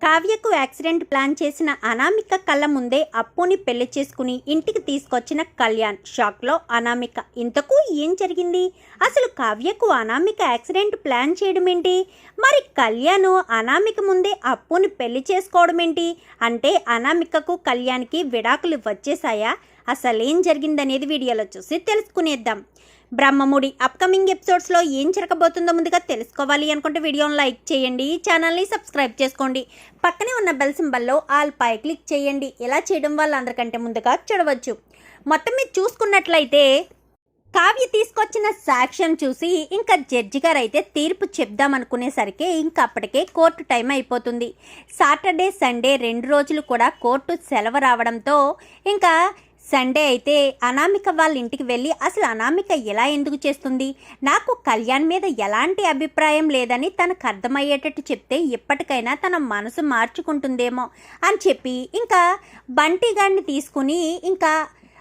కావ్యకు accident plan చేసిన అనామిక కళ్ళ ముందే అప్పుని పెళ్లి చేసుకుని ఇంటికి తీసుకొచ్చిన కళ్యాణ్. షాక్లో అనామిక. ఇంతకు ఏం జరిగింది? అసలు కావ్యకు అనామిక యాక్సిడెంట్ ప్లాన్ చేయడం ఏంటి? మరి కళ్యాణ్ అనామిక ముందే అప్పుని పెళ్లి చేసుకోవడం ఏంటి? అంటే అనామికకు కళ్యాణ్కి విడాకులు వచ్చేసాయా? అసలేం జరిగిందనేది వీడియోలో చూసి తెలుసుకునేద్దాం. బ్రహ్మముడి అప్కమింగ్ ఎపిసోడ్స్లో ఏం జరగబోతుందో ముందుగా తెలుసుకోవాలి అనుకుంటే వీడియోని లైక్ చేయండి, ఛానల్ని సబ్స్క్రైబ్ చేసుకోండి, పక్కనే ఉన్న బెల్ సింబల్లో ఆల్ పై క్లిక్ చేయండి. ఇలా చేయడం వల్ల అందరికంటే ముందుగా చూడవచ్చు. మొత్తం మీద చూసుకున్నట్లయితే కావ్య తీసుకొచ్చిన సాక్ష్యం చూసి ఇంకా జడ్జి గారు అయితే తీర్పు చెప్దామనుకునేసరికి ఇంకా అప్పటికే కోర్టు టైం అయిపోతుంది. సాటర్డే సండే 2 రోజులు కూడా కోర్టు సెలవు రావడంతో ఇంకా సండే అయితే అనామిక వాళ్ళ ఇంటికి వెళ్ళి అసలు అనామిక ఎలా ఎందుకు చేస్తుంది, నాకు కళ్యాణ్ మీద ఎలాంటి అభిప్రాయం లేదని తనకు అర్థమయ్యేటట్టు చెప్తే ఇప్పటికైనా తన మనసు మార్చుకుంటుందేమో అని చెప్పి ఇంకా బంటి గారిని తీసుకుని ఇంకా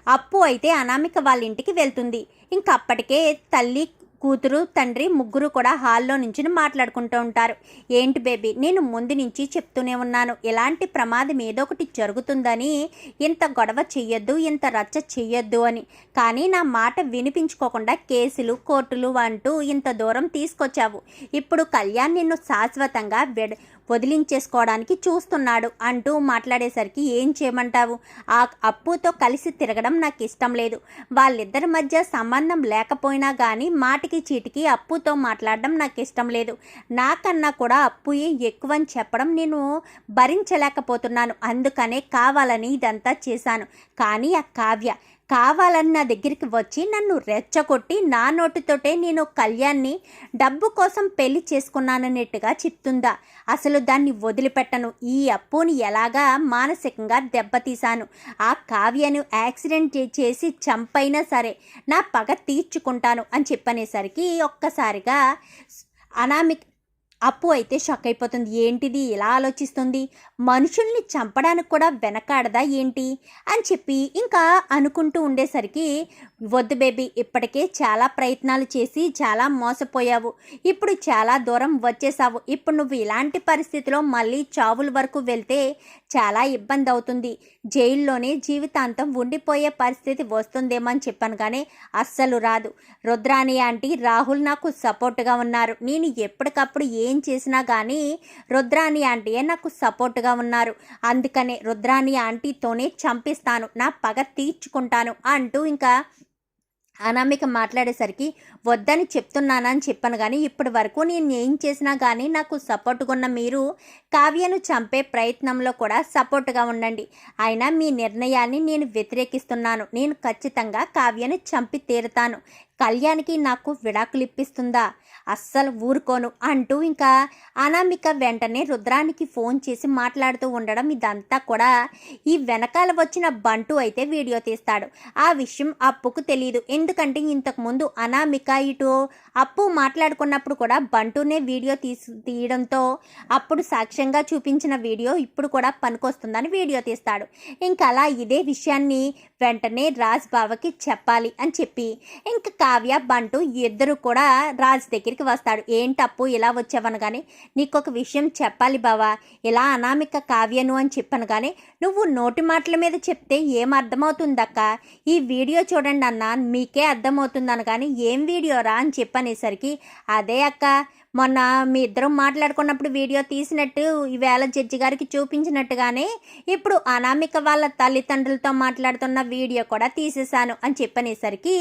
అప్పు అయితే అనామిక వాళ్ళ ఇంటికి వెళ్తుంది. ఇంకా అప్పటికే తల్లి కూతురు తండ్రి ముగ్గురు కూడా హాల్లో నుంచి మాట్లాడుకుంటూ ఉంటారు. ఏంటి బేబీ, నేను ముందు నుంచి చెప్తూనే ఉన్నాను ఎలాంటి ప్రమాదం ఏదో ఒకటి జరుగుతుందని, ఇంత గొడవ చెయ్యొద్దు, ఇంత రచ్చ చెయ్యొద్దు అని. కానీ నా మాట వినిపించుకోకుండా కేసులు కోర్టులు అంటూ ఇంత దూరం తీసుకొచ్చావు. ఇప్పుడు కళ్యాణ్ నిన్ను శాశ్వతంగా వదిలించేసుకోవడానికి చూస్తున్నాడు అంటూ మాట్లాడేసరికి ఏం చేయమంటావు? ఆ అప్పుతో కలిసి తిరగడం నాకు ఇష్టం లేదు. వాళ్ళిద్దరి మధ్య సంబంధం లేకపోయినా కానీ మాటికి చీటికి అప్పుతో మాట్లాడడం నాకు ఇష్టం లేదు. నాకన్నా కూడా అప్పు ఎక్కువని చెప్పడం నేను భరించలేకపోతున్నాను. అందుకనే కావాలని ఇదంతా చేశాను. కానీ ఆ కావ్య కావాలని నా దగ్గరికి వచ్చి నన్ను రెచ్చగొట్టి నా నోటితోటే నేను కళ్యాణ్ని డబ్బు కోసం పెళ్లి చేసుకున్నానన్నట్టుగా చెప్తుందా? అసలు దాన్ని వదిలిపెట్టను. ఈ అప్పుని ఎలాగా మానసికంగా దెబ్బతీశాను. ఆ కావ్యను యాక్సిడెంట్ చేసి చంపైనా సరే నా పగ తీర్చుకుంటాను అని చెప్పనేసరికి ఒక్కసారిగా అనామిక అప్పు అయితే షాక్ అయిపోతుంది. ఏంటిది ఇలా ఆలోచిస్తుంది? మనుషుల్ని చంపడానికి కూడా వెనకాడదా ఏంటి అని చెప్పి ఇంకా అనుకుంటూ ఉండేసరికి వద్దు బేబీ, ఇప్పటికే చాలా ప్రయత్నాలు చేసి చాలా మోసపోయావు. ఇప్పుడు చాలా దూరం వచ్చేసావు. ఇప్పుడు నువ్వు ఇలాంటి పరిస్థితిలో మళ్ళీ చావుల వరకు వెళ్తే చాలా ఇబ్బంది అవుతుంది. జైల్లోనే జీవితాంతం ఉండిపోయే పరిస్థితి వస్తుందేమో అని చెప్పాను కానీ అస్సలు రాదు. రుద్రాణి ఆంటీ రాహుల్ నాకు సపోర్ట్గా ఉన్నారు. నేను ఎప్పటికప్పుడు ఏం చేసినా కానీ రుద్రాణి ఆంటీయే నాకు సపోర్ట్గా ఉన్నారు. అందుకనే రుద్రాణి ఆంటీతోనే చంపిస్తాను, నా పగ తీర్చుకుంటాను అంటూ ఇంకా అనామిక మాట్లాడేసరికి వద్దని చెప్తున్నానని చెప్పాను కానీ ఇప్పటి వరకు నేను ఏం చేసినా కానీ నాకు సపోర్ట్గా ఉన్న మీరు కావ్యను చంపే ప్రయత్నంలో కూడా సపోర్ట్గా ఉండండి. అయినా మీ నిర్ణయాన్ని నేను వ్యతిరేకిస్తున్నాను. నేను ఖచ్చితంగా కావ్యను చంపి తీరుతాను. కళ్యాణ్కి నాకు విడాకులు ఇప్పిస్తుందా? అస్సలు ఊరుకోను అంటూ ఇంకా అనామిక వెంటనే రుద్రానికి ఫోన్ చేసి మాట్లాడుతూ ఉండడం ఇదంతా కూడా ఈ వెనకాల వచ్చిన బంటు అయితే వీడియో తీస్తాడు. ఆ విషయం అప్పుకు తెలియదు. ఎందుకంటే ఇంతకుముందు అనామిక ఇటు అప్పు మాట్లాడుకున్నప్పుడు కూడా బంటునే వీడియో తీయడంతో అప్పుడు సాక్ష్యంగా చూపించిన వీడియో ఇప్పుడు కూడా పనికొస్తుందని వీడియో తీస్తాడు. ఇంకా అలా ఇదే విషయాన్ని వెంటనే రాజ్ బావకి చెప్పాలి అని చెప్పి ఇంకా కావ్య బంటు ఇద్దరు కూడా రాజ్ దగ్గరికి వస్తాడు. ఏంటప్పు ఇలా వచ్చావను కానీ నీకు ఒక విషయం చెప్పాలి బావా, ఇలా అనామిక కావ్యను అని చెప్పాను కానీ నువ్వు నోటి మాటల మీద చెప్తే ఏం అర్థమవుతుందక్క? ఈ వీడియో చూడండి అన్న, మీకే అర్థమవుతుందని కానీ ఏం వీడియో రా అని చెప్పనేసరికి అదే అక్క మొన్న మీ ఇద్దరం మాట్లాడుకున్నప్పుడు వీడియో తీసినట్టు ఈవేళ జడ్జి గారికి చూపించినట్టుగానే ఇప్పుడు అనామిక వాళ్ళ తల్లిదండ్రులతో మాట్లాడుతున్న వీడియో కూడా తీసేశాను అని చెప్పనేసరికి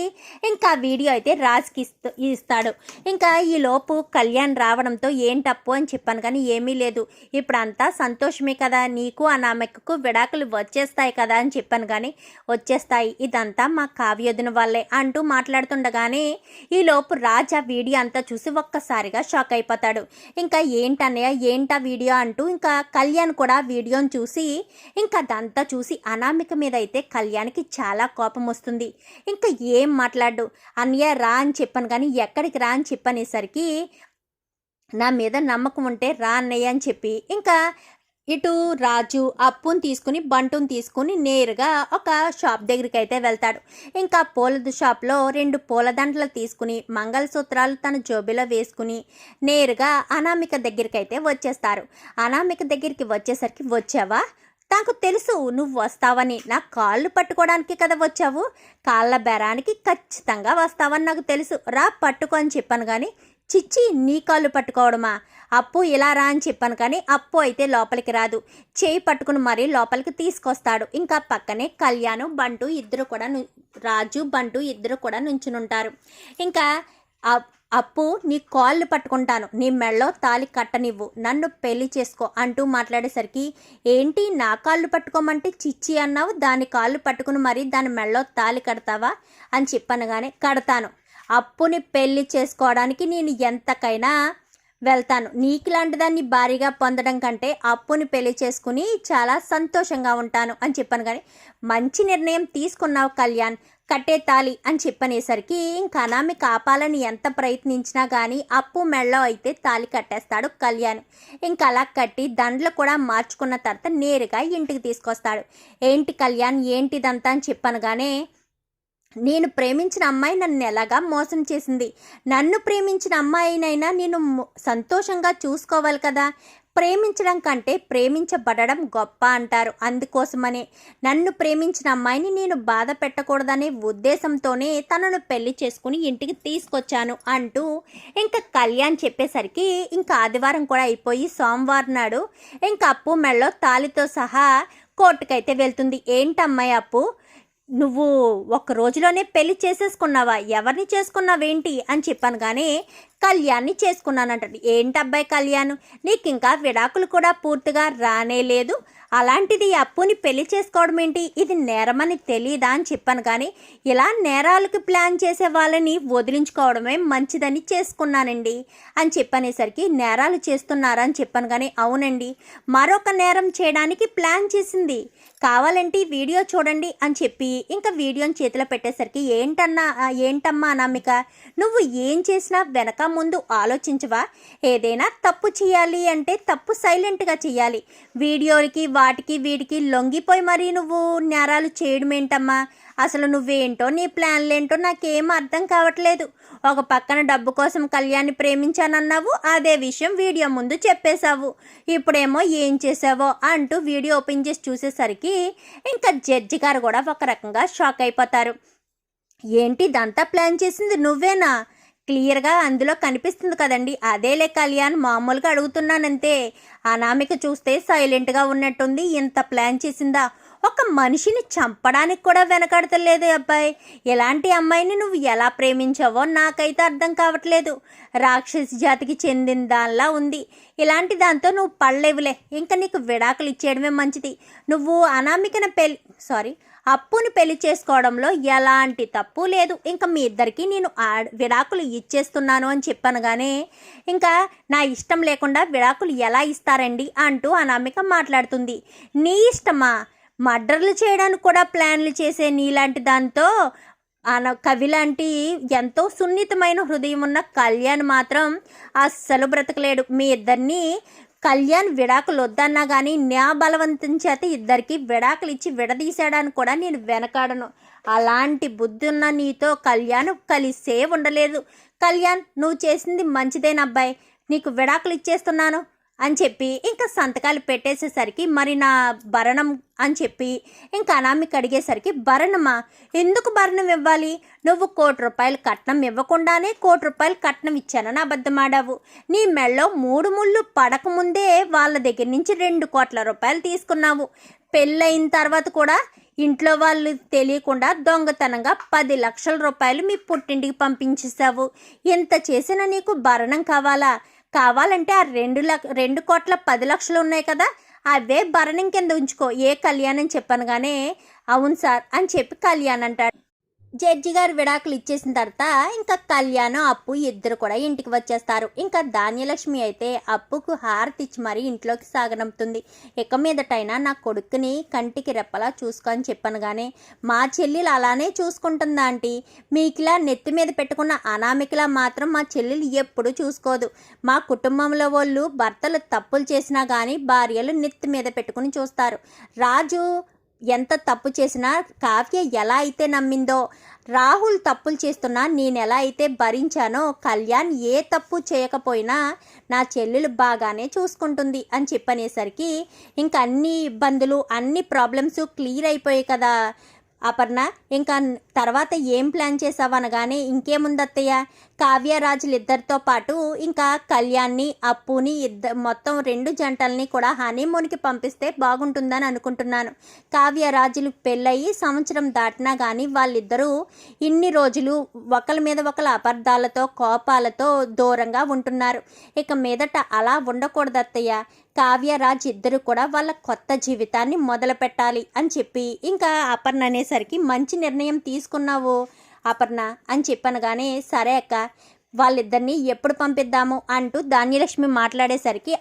ఇంకా వీడియో అయితే రాజ్కి ఇస్తాడు. ఇంకా ఈలోపు కళ్యాణ్ రావడంతో ఏంటప్పు అని చెప్పాను కానీ ఏమీ లేదు, ఇప్పుడు అంతా సంతోషమే కదా, నీకు అనామికకు విడాకులు వచ్చేస్తాయి కదా అని చెప్పాను కానీ వచ్చేస్తాయి, ఇదంతా మా కావ్యోదిన వల్లే అంటూ మాట్లాడుతుండగానే ఈలోపు రాజ్ ఆ వీడియో అంతా చూసి ఒక్కసారిగా షాక్ అయిపోతాడు. ఇంకా ఏంటన్నయ్య ఏంటా వీడియో అంటూ ఇంకా కళ్యాణ్ కూడా వీడియోని చూసి ఇంకా అదంతా చూసి అనామిక మీద అయితే కళ్యాణ్కి చాలా కోపం వస్తుంది. ఇంకా ఏం మాట్లాడు, అన్నయ్య రా అని చెప్పాను కానీ ఎక్కడికి రా అని చెప్పనేసరికి నా మీద నమ్మకం ఉంటే రా అన్నయ్య అని చెప్పి ఇంకా ఇటు రాజు అప్పుని తీసుకుని బంటుని తీసుకుని నేరుగా ఒక షాప్ దగ్గరికి అయితే వెళ్తాడు. ఇంకా పూల షాప్లో 2 పూలదండలు తీసుకుని మంగళసూత్రాలు తన జోబిలో వేసుకుని నేరుగా అనామిక దగ్గరికి అయితే వచ్చేస్తారు. అనామిక దగ్గరికి వచ్చేసరికి, వచ్చావా? నాకు తెలుసు నువ్వు వస్తావని. నా కాళ్ళు పట్టుకోవడానికి కదా వచ్చావు. కాళ్ళ బెరానికి ఖచ్చితంగా వస్తావని నాకు తెలుసు. రా పట్టుకో అని చెప్పాను కానీ, చిచ్చి నీ కాళ్ళు పట్టుకోవడమా? అప్పు ఇలా రా అని చెప్పాను కానీ అప్పు అయితే లోపలికి రాదు. చేయి పట్టుకుని మరీ లోపలికి తీసుకొస్తాడు. ఇంకా పక్కనే కళ్యాణ్ బంటు ఇద్దరు కూడా రాజు బంటు ఇద్దరు కూడా నుంచునుంటారు. ఇంకా అప్పు నీ కాళ్ళు పట్టుకుంటాను, నీ మెళ్ళో తాళి కట్టనివ్వు, నన్ను పెళ్లి చేసుకో అంటూ మాట్లాడేసరికి, ఏంటి నా కాళ్ళు పట్టుకోమంటే చిచ్చి అన్నావు, దాని కాళ్ళు పట్టుకుని మరీ దాని మెళ్ళో తాళి కడతావా అని చెప్పనగానే, కడతాను. అప్పుని పెళ్లి చేసుకోవడానికి నేను ఎంతకైనా వెళ్తాను. నీకు లాంటి దాన్ని భారీగా పొందడం కంటే అప్పుని పెళ్లి చేసుకుని చాలా సంతోషంగా ఉంటాను అని చెప్పాను. కానీ మంచి నిర్ణయం తీసుకున్నావు కళ్యాణ్, కట్టే తాళి అని చెప్పనేసరికి ఇంకా అనామిక ఆపాలని ఎంత ప్రయత్నించినా కానీ అప్పు మెళ్ళో అయితే తాళి కట్టేస్తాడు కళ్యాణ్. ఇంకా అలా కట్టి దండలు కూడా మార్చుకున్న తర్వాత నేరుగా ఇంటికి తీసుకొస్తాడు. ఏంటి కళ్యాణ్ ఏంటిదంతా అని చెప్పనగానే, నేను ప్రేమించిన అమ్మాయి నన్ను ఎలాగా మోసం చేసింది. నన్ను ప్రేమించిన అమ్మాయినైనా నేను సంతోషంగా చూసుకోవాలి కదా. ప్రేమించడం కంటే ప్రేమించబడడం గొప్ప అంటారు. అందుకోసమనే నన్ను ప్రేమించిన అమ్మాయిని నేను బాధ పెట్టకూడదనే ఉద్దేశంతోనే తనను పెళ్లి చేసుకుని ఇంటికి తీసుకొచ్చాను అంటూ ఇంకా కళ్యాణ్ చెప్పేసరికి ఇంకా ఆదివారం కూడా అయిపోయి సోమవారం నాడు ఇంకా అప్పు మెళ్ళో తాళితో సహా కోర్టుకైతే వెళ్తుంది. ఏంటమ్మాయి అప్పు, నువ్వు ఒక్క రోజులోనే పెళ్లి చేసేసుకున్నావా? ఎవరిని చేసుకున్నావేంటి అని చెప్పాను కానీ కళ్యాణ్ని చేసుకున్నానంటండి. ఏంటబ్బాయి కళ్యాణ్, నీకు ఇంకా విడాకులు కూడా పూర్తిగా రానే లేదు, అలాంటిది అప్పుని పెళ్లి చేసుకోవడం ఏంటి? ఇది నేరమని తెలీదా అని చెప్పాను కానీ, ఇలా నేరాలకు ప్లాన్ చేసే వాళ్ళని వదిలించుకోవడమే మంచిదని చేసుకున్నానండి అని చెప్పనేసరికి, నేరాలు చేస్తున్నారా అని చెప్పాను కానీ, అవునండి మరొక నేరం చేయడానికి ప్లాన్ చేసింది, కావాలంటే వీడియో చూడండి అని చెప్పి ఇంకా వీడియోని చేతిలో పెట్టేసరికి, ఏంటమ్మా అనామిక, నువ్వు ఏం చేసినా వెనక ముందు ఆలోచించవా? ఏదైనా తప్పు చేయాలి అంటే తప్పు సైలెంట్గా చేయాలి. వీడియోలకి వాటికి వీటికి లొంగిపోయి మరీ నువ్వు నేరాలు చేయడం ఏంటమ్మా? అసలు నువ్వేంటో నీ ప్లాన్లేంటో నాకేం అర్థం కావట్లేదు. ఒక పక్కన డబ్బు కోసం కళ్యాణ్ని ప్రేమించానన్నావు, అదే విషయం వీడియో ముందు చెప్పేశావు, ఇప్పుడేమో ఏం చేసావో అంటూ వీడియో ఓపెన్ చేసి చూసేసరికి ఇంకా జడ్జి గారు కూడా ఒక రకంగా షాక్ అయిపోతారు. ఏంటి ఇదంతా ప్లాన్ చేసింది నువ్వేనా? క్లియర్గా అందులో కనిపిస్తుంది కదండి. అదేలే కళ్యాణ్, మామూలుగా అడుగుతున్నానంతే. అనామిక చూస్తే సైలెంట్గా ఉన్నట్టుంది, ఇంత ప్లాన్ చేసిందా? ఒక మనిషిని చంపడానికి కూడా వెనకడతలేదు అబ్బాయి. ఎలాంటి అమ్మాయిని నువ్వు ఎలా ప్రేమించావో నాకైతే అర్థం కావట్లేదు. రాక్షసి జాతికి చెందిన దానిలా ఉంది. ఇలాంటి దాంతో నువ్వు పడలేవులే, ఇంకా నీకు విడాకులు ఇచ్చేయడమే మంచిది. నువ్వు అప్పుని పెళ్లి చేసుకోవడంలో ఎలాంటి తప్పు లేదు. ఇంకా మీ ఇద్దరికి నేను విడాకులు ఇచ్చేస్తున్నాను అని చెప్పాను కానీ, ఇంకా నా ఇష్టం లేకుండా విడాకులు ఎలా ఇస్తారండి అంటూ అనామిక మాట్లాడుతుంది. నీ ఇష్టమా? మర్డర్లు చేయడానికి కూడా ప్లాన్లు చేసే నీలాంటి దాంతో కవి లాంటి ఎంతో సున్నితమైన హృదయం ఉన్న కళ్యాణ్ మాత్రం అస్సలు బ్రతకలేడు. మీ ఇద్దరిని కళ్యాణ్ విడాకులు వద్దన్నా కానీ నా బలవంతం చేత ఇద్దరికి విడాకులు ఇచ్చి విడదీశాడని కూడా నేను వెనకాడను. అలాంటి బుద్ధి ఉన్న నీతో కళ్యాణ్ కలిసే ఉండలేదు. కళ్యాణ్, నువ్వు చేసింది మంచిదేనబ్బాయి, నీకు విడాకులు ఇచ్చేస్తున్నాను అని చెప్పి ఇంకా సంతకాలు పెట్టేసేసరికి, మరి నా భరణం అని చెప్పి ఇంకా అనామిక అడిగేసరికి, భరణమా? ఎందుకు భరణం ఇవ్వాలి? నువ్వు ₹1,00,00,000 కట్నం ఇవ్వకుండానే ₹1,00,00,000 కట్నం ఇచ్చానని అబద్ధమాడావు. నీ మెళ్ళో 3 ముళ్ళు పడకముందే వాళ్ళ దగ్గర నుంచి ₹2,00,00,000 తీసుకున్నావు. పెళ్ళయిన తర్వాత కూడా ఇంట్లో వాళ్ళు తెలియకుండా దొంగతనంగా ₹10,00,000 మీ పుట్టింటికి పంపించేశావు. ఇంత చేసిన నీకు భరణం కావాలంటే ఆ 2,10,00,000 ఉన్నాయి కదా, అవే భరణం కింద ఉంచుకో. ఏ కళ్యాణ్ అని చెప్పాను కానీ, అవును సార్ అని చెప్పి కళ్యాణ్ అంటాడు. జడ్జి గారు విడాకులు ఇచ్చేసిన తర్వాత ఇంకా కళ్యాణం అప్పు ఇద్దరు కూడా ఇంటికి వచ్చేస్తారు. ఇంకా ధాన్యలక్ష్మి అయితే అప్పుకు హారతి ఇచ్చి మరీ ఇంట్లోకి సాగనంపుతుంది. ఇక మీదటైనా నా కొడుకుని కంటికి రెప్పలా చూసుకొని చెప్పాను కానీ మా చెల్లెలు అలానే చూసుకుంటుందా ఆంటీ, మీకులా నెత్తి మీద పెట్టుకున్న అనామికలా మాత్రం మా చెల్లెలు ఎప్పుడు చూసుకోదు. మా కుటుంబంలో వాళ్ళు భర్తలు తప్పులు చేసినా కానీ భార్యలు నెత్తి మీద పెట్టుకుని చూస్తారు. రాజు ఎంత తప్పు చేసినా కావ్య ఎలా అయితే నమ్మిందో, రాహుల్ తప్పులు చేస్తున్నా నేను ఎలా అయితే భరించానో కళ్యాణ్ ఏ తప్పు చేయకపోయినా నా చెల్లెలు బాగానే చూసుకుంటుంది అని చెప్పనేసరికి ఇంకా అన్ని ఇబ్బందులు అన్ని ప్రాబ్లమ్స్ క్లియర్ అయిపోయాయి కదా అపర్ణ. ఇంకా తర్వాత ఏం ప్లాన్ చేసావు అనగానే ఇంకేముందత్తయ్య, కావ్యరాజులు ఇద్దరితో పాటు ఇంకా కళ్యాణ్ని అప్పుని మొత్తం 2 జంటల్ని కూడా హనీమూన్కి పంపిస్తే బాగుంటుందని అనుకుంటున్నాను. కావ్యరాజులు పెళ్ళయి సంవత్సరం దాటినా కానీ వాళ్ళిద్దరూ ఇన్ని రోజులు ఒకరి మీద ఒకరు అబద్ధాలతో కోపాలతో దూరంగా ఉంటున్నారు. ఇక మీదట అలా ఉండకూడదు అత్తయ్య. కావ్యరాజ్ ఇద్దరు కూడా వాళ్ళ కొత్త జీవితాన్ని మొదలు పెట్టాలి అని చెప్పి ఇంకా అపర్ణ అనేసరికి మంచి నిర్ణయం తీసుకున్నావు అపర్ణ అని చెప్పాను కానీ సరే అక్క వాళ్ళిద్దరిని ఎప్పుడు పంపిద్దాము అంటూ ధాన్యలక్ష్మి మాట్లాడేసరికి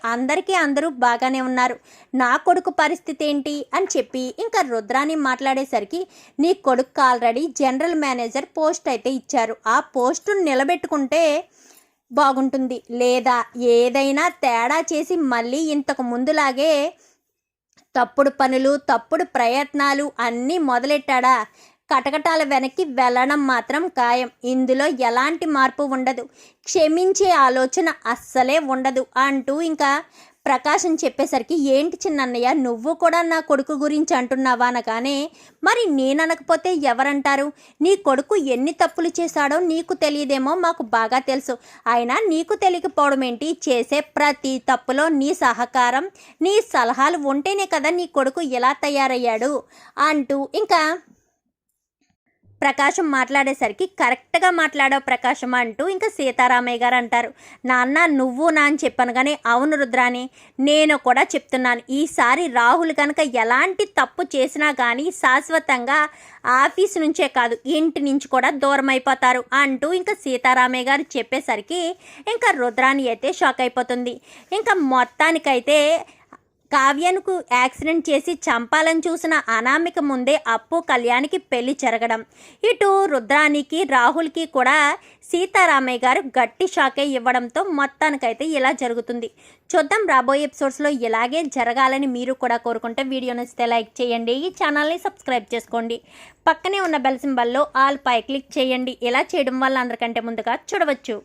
అందరూ బాగానే ఉన్నారు, నా కొడుకు పరిస్థితి ఏంటి అని చెప్పి ఇంకా రుద్రాని మాట్లాడేసరికి నీ కొడుకు ఆల్రెడీ జనరల్ మేనేజర్ పోస్ట్ అయితే ఇచ్చారు, ఆ పోస్టును నిలబెట్టుకుంటే బాగుంటుంది, లేదా ఏదైనా తేడా చేసి మళ్ళీ ఇంతకు ముందులాగే తప్పుడు పనులు తప్పుడు ప్రయత్నాలు అన్నీ మొదలెట్టాడా కటకటాల వెనక్కి వెళ్ళడం మాత్రం ఖాయం. ఇందులో ఎలాంటి మార్పు ఉండదు, క్షమించే ఆలోచన అస్సలే ఉండదు అంటూ ఇంకా ప్రకాశం చెప్పేసరికి ఏంటి చిన్నన్నయ్య నువ్వు కూడా నా కొడుకు గురించి అంటున్నావా అనగానే మరి నేననకపోతే ఎవరంటారు, నీ కొడుకు ఎన్ని తప్పులు చేశాడో నీకు తెలియదేమో మాకు బాగా తెలుసు, అయినా నీకు తెలియకపోవడం ఏంటి, చేసే ప్రతి తప్పులో నీ సహకారం నీ సలహాలు ఉంటేనే కదా నీ కొడుకు ఎలా తయారయ్యాడు అంటూ ఇంకా ప్రకాశం మాట్లాడేసరికి కరెక్ట్గా మాట్లాడావు ప్రకాశం అంటూ ఇంకా సీతారామయ్య గారు అంటారు, నాన్న నువ్వు నా అని చెప్పాను కానీ అవును రుద్రాని నేను కూడా చెప్తున్నాను, ఈసారి రాహుల్ కనుక ఎలాంటి తప్పు చేసినా కానీ శాశ్వతంగా ఆఫీస్ నుంచే కాదు ఇంటి నుంచి కూడా దూరం అయిపోతారు అంటూ ఇంకా సీతారామయ్య గారు చెప్పేసరికి ఇంకా రుద్రాని అయితే షాక్ అయిపోతుంది. ఇంకా మొత్తానికైతే కావ్యను యాక్సిడెంట్ చేసి చంపాలని చూసిన అనామిక ముందే అప్పు కళ్యాణ్కి పెళ్లి జరగడం, ఇటు రుద్రానికి రాహుల్కి కూడా సీతారామయ్య గారు గట్టి షాకే ఇవ్వడంతో మొత్తానికైతే ఇలా జరుగుతుంది. చూద్దాం రాబోయే ఎపిసోడ్స్లో ఇలాగే జరగాలని మీరు కూడా కోరుకుంటే వీడియో నచ్చితే లైక్ చేయండి, ఈ ఛానల్ని సబ్స్క్రైబ్ చేసుకోండి, పక్కనే ఉన్న బెల్ సింబల్లో ఆల్ పై క్లిక్ చేయండి. ఇలా చేయడం వల్ల అందరికంటే ముందుగా చూడవచ్చు.